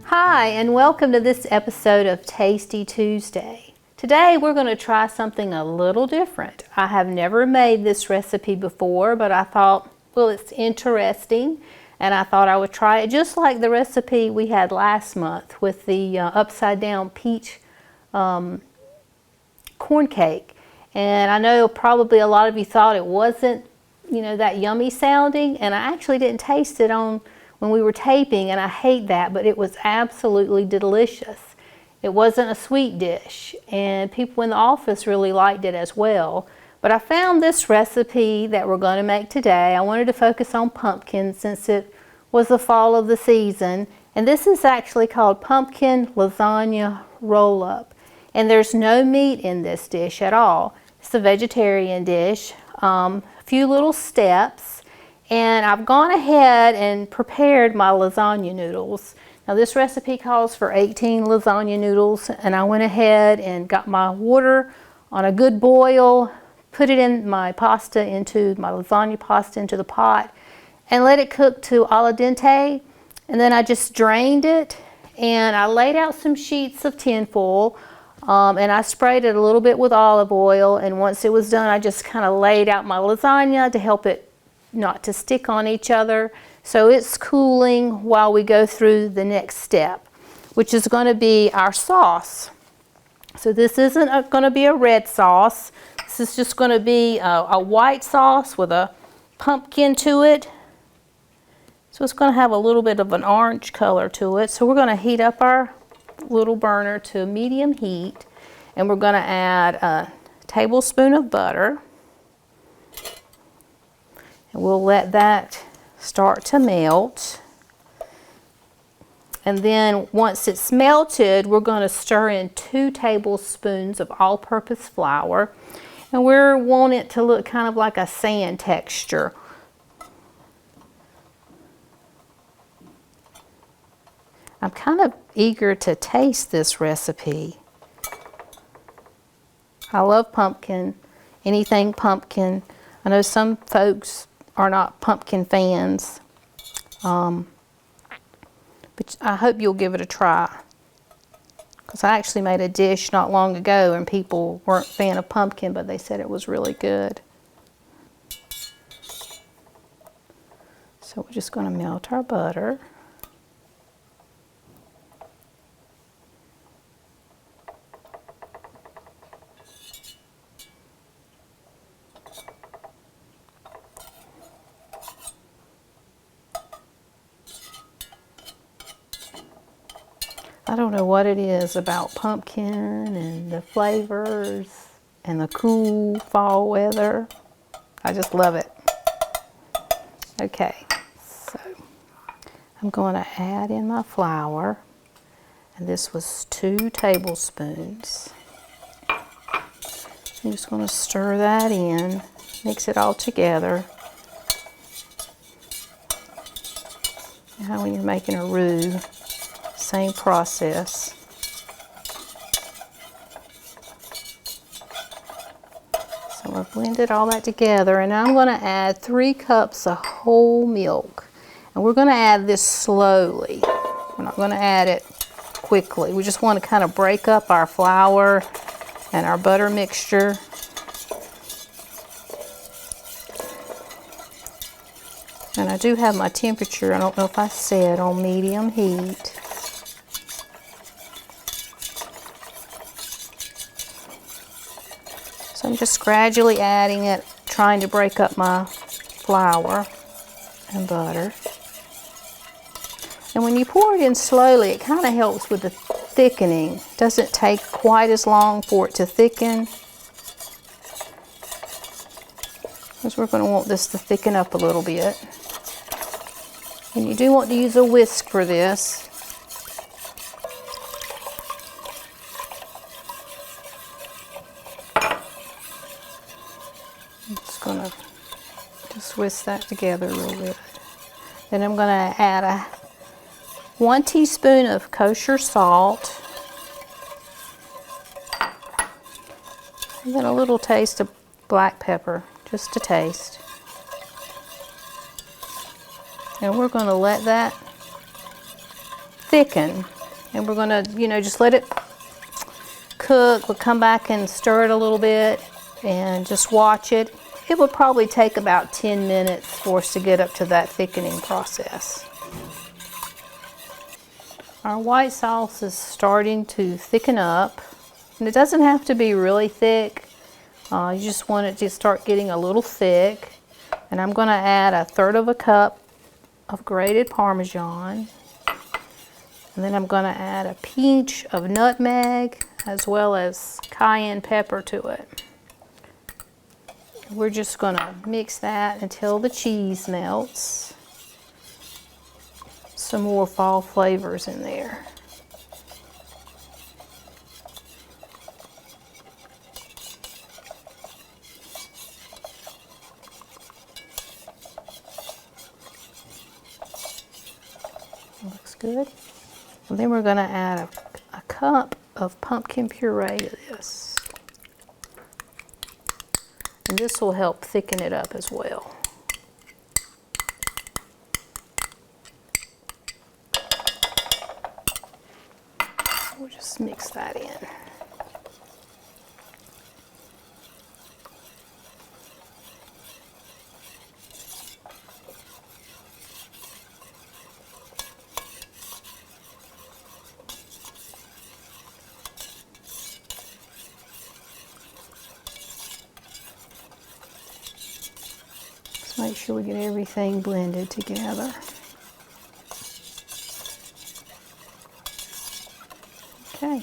Hi, and welcome to this episode of Tasty Tuesday. Today we're going to try something a little different. I have never made this recipe before, but I thought, well, it's interesting, and I thought I would try it just like the recipe we had last month with the upside down peach corn cake. And I know probably a lot of you thought it wasn't, that yummy sounding, and I actually didn't taste it when we were taping, and I hate that, but it was absolutely delicious. It wasn't a sweet dish, and people in the office really liked it as well. But I found this recipe that we're going to make today. I wanted to focus on pumpkin since it was the fall of the season, and this is actually called pumpkin lasagna roll-up. And there's no meat in this dish at all. It's a vegetarian dish. A few little steps. And I've gone ahead and prepared my lasagna noodles. Now this recipe calls for 18 lasagna noodles, and I went ahead and got my water on a good boil, put it in my lasagna pasta into the pot, and let it cook to al dente. And then I just drained it, and I laid out some sheets of tin foil, and I sprayed it a little bit with olive oil, and once it was done I just kind of laid out my lasagna to help it not to stick on each other. So it's cooling while we go through the next step, which is going to be our sauce. So this isn't going to be a red sauce. This is just going to be a white sauce with a pumpkin to it. So it's going to have a little bit of an orange color to it. So we're going to heat up our little burner to medium heat, and we're going to add a tablespoon of butter. We'll let that start to melt. And then once it's melted, we're going to stir in 2 tablespoons of all-purpose flour. And we want it to look kind of like a sand texture. I'm kind of eager to taste this recipe. I love pumpkin, anything pumpkin. I know some folks are not pumpkin fans, but I hope you'll give it a try, because I actually made a dish not long ago and people weren't a fan of pumpkin, but they said it was really good. So we're just going to melt our butter. I don't know what it is about pumpkin and the flavors and the cool fall weather. I just love it. Okay, so I'm going to add in my flour, and this was 2 tablespoons. I'm just going to stir that in, mix it all together. Now when you're making a roux, same process. So I've blended all that together, and I'm going to add 3 cups of whole milk. And we're going to add this slowly. We're not going to add it quickly. We just want to kind of break up our flour and our butter mixture. And I do have my temperature, I don't know if I said, on medium heat. So I'm just gradually adding it, trying to break up my flour and butter. And when you pour it in slowly, it kind of helps with the thickening. It doesn't take quite as long for it to thicken, because we're going to want this to thicken up a little bit. And you do want to use a whisk for this. I'm just going to whisk that together real good. Then I'm going to add 1 teaspoon of kosher salt. And then a little taste of black pepper, just to taste. And we're going to let that thicken And we're gonna, just let it cook. We'll come back and stir it a little bit and just watch it. It would probably take about 10 minutes for us to get up to that thickening process. Our white sauce is starting to thicken up, and it doesn't have to be really thick. You just want it to start getting a little thick. And I'm going to add 1/3 cup of grated Parmesan. And then I'm going to add a pinch of nutmeg as well as cayenne pepper to it. We're just going to mix that until the cheese melts. Some more fall flavors in there. Looks good. And then we're going to add a cup of pumpkin puree to this. And this will help thicken it up as well. We'll just mix that in. Just make sure we get everything blended together. Okay.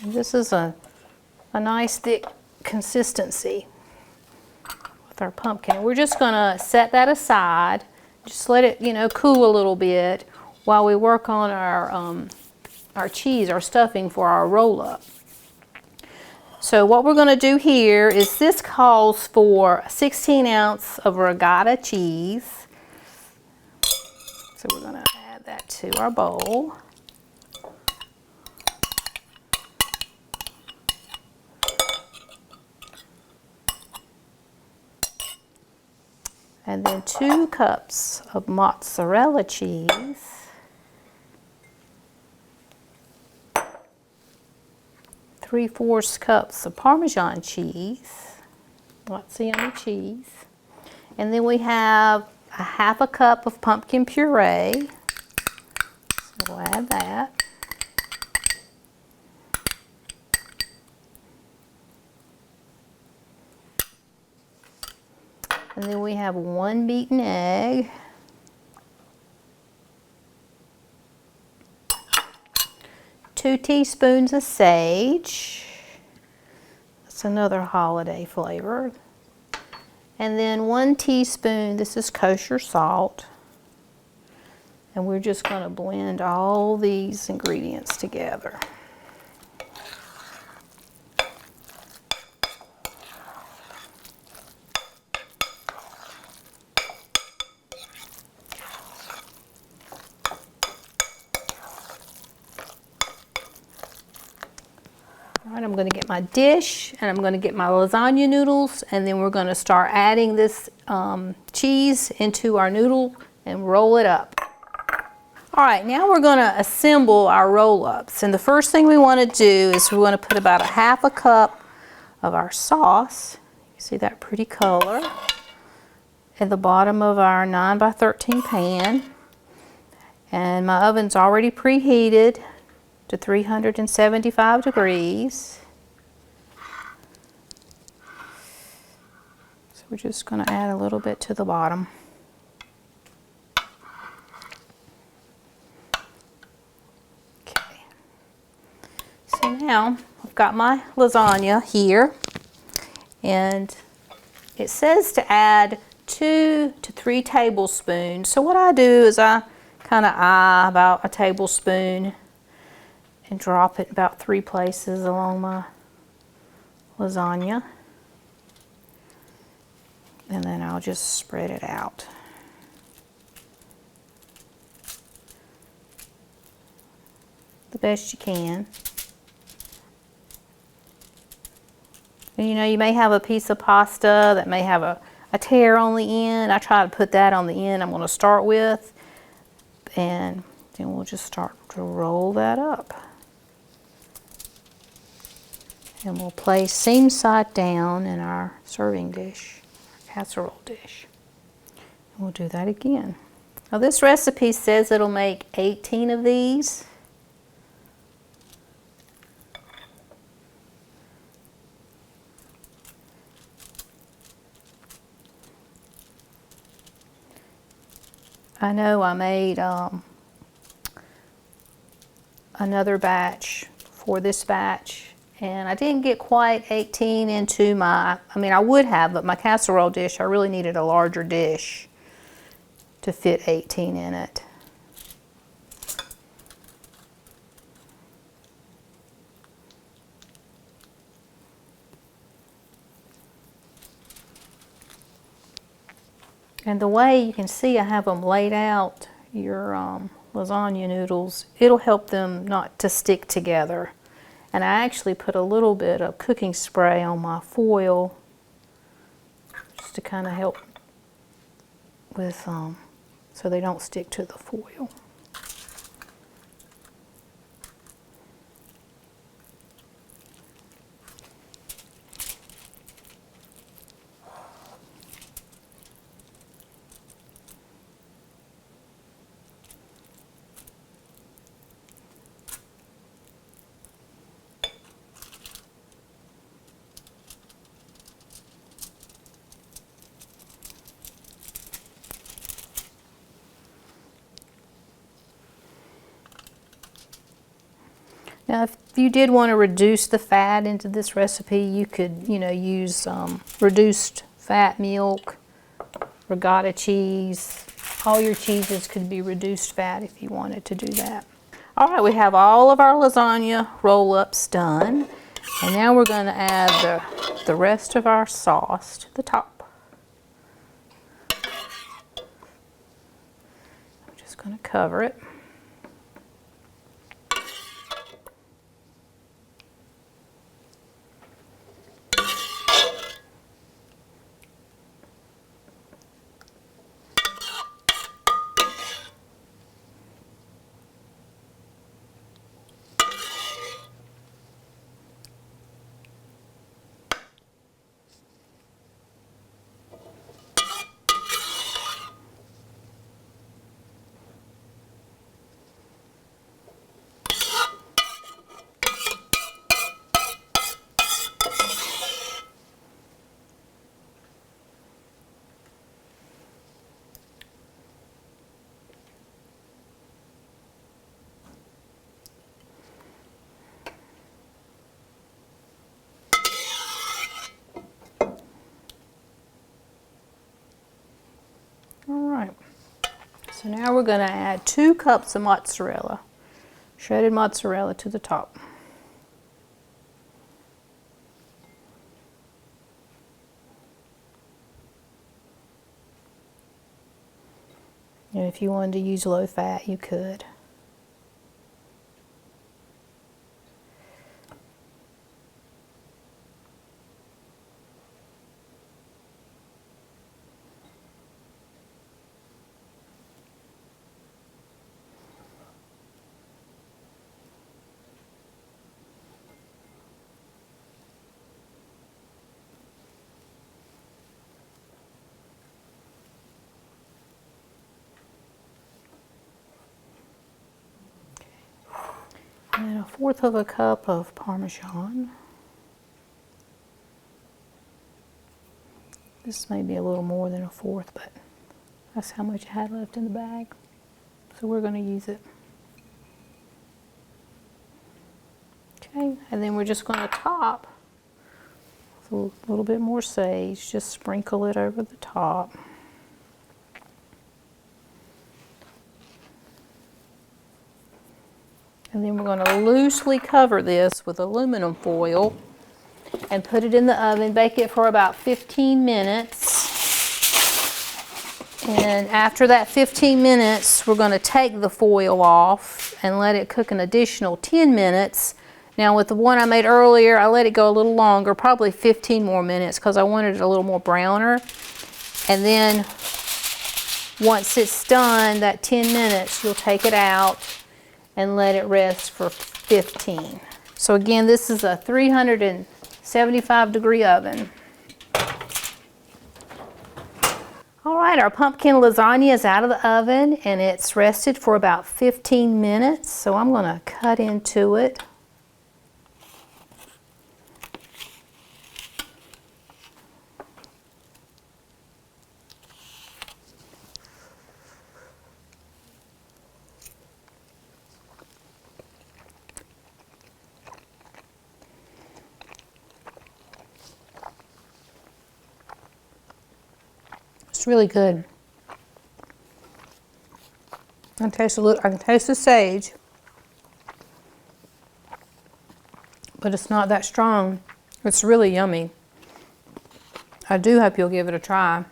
And this is a nice thick consistency with our pumpkin. We're just going to set that aside. Just let it, cool a little bit while we work on our cheese, our stuffing for our roll-up. So what we're going to do here is this calls for 16 ounces of regatta cheese. So we're going to add that to our bowl. And then 2 cups of mozzarella cheese. 3/4 cups of Parmesan cheese. Lots of yummy cheese. And then we have 1/2 cup of pumpkin puree. So we'll add that. And then we have 1 beaten egg. 2 teaspoons of sage. That's another holiday flavor. And then 1 teaspoon, this is kosher salt. And we're just going to blend all these ingredients together. All right, I'm going to get my dish and I'm going to get my lasagna noodles, and then we're going to start adding this cheese into our noodle and roll it up. All right, now we're going to assemble our roll-ups, and the first thing we want to do is we want to put about 1/2 cup of our sauce. You see that pretty color at the bottom of our 9x13 pan, and my oven's already preheated to 375 degrees. So we're just going to add a little bit to the bottom. Okay. So now I've got my lasagna here, and it says to add 2 to 3 tablespoons. So what I do is I kind of eye about a tablespoon and drop it about 3 places along my lasagna. And then I'll just spread it out. The best you can. And you may have a piece of pasta that may have a tear on the end. I try to put that on the end I'm going to start with. And then we'll just start to roll that up. And we'll place seam side down in our serving dish, our casserole dish. And we'll do that again. Now this recipe says it'll make 18 of these. I know I made another batch for this batch, and I didn't get quite 18 into my, I would have, but my casserole dish, I really needed a larger dish to fit 18 in it. And the way you can see I have them laid out, your lasagna noodles, it'll help them not to stick together. And I actually put a little bit of cooking spray on my foil just to kind of help with, so they don't stick to the foil. Now, if you did want to reduce the fat into this recipe, you could, use reduced fat milk, regatta cheese. All your cheeses could be reduced fat if you wanted to do that. All right, we have all of our lasagna roll-ups done. And now we're going to add the rest of our sauce to the top. I'm just going to cover it. So now we're going to add 2 cups of mozzarella, shredded mozzarella to the top. And if you wanted to use low fat, you could. And 1/4 of a cup of Parmesan. This may be a little more than 1/4, but that's how much I had left in the bag. So we're going to use it. Okay, and then we're just going to top with a little bit more sage. Just sprinkle it over the top. And then we're going to loosely cover this with aluminum foil and put it in the oven. Bake it for about 15 minutes. And after that 15 minutes, we're going to take the foil off and let it cook an additional 10 minutes. Now with the one I made earlier, I let it go a little longer, probably 15 more minutes because I wanted it a little more browner. And then Once it's done, that 10 minutes, you'll take it out and let it rest for 15. So again, this is a 375-degree oven. All right, our pumpkin lasagna is out of the oven and it's rested for about 15 minutes. So I'm going to cut into it. It's really good. I can taste the sage, but it's not that strong. It's really yummy. I do hope you'll give it a try.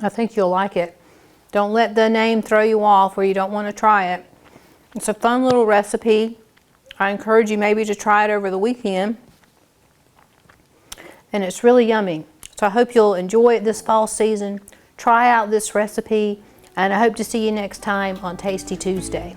I think you'll like it. Don't let the name throw you off where you don't want to try it. It's a fun little recipe. I encourage you maybe to try it over the weekend. And it's really yummy. So I hope you'll enjoy it this fall season. Try out this recipe, and I hope to see you next time on Tasty Tuesday.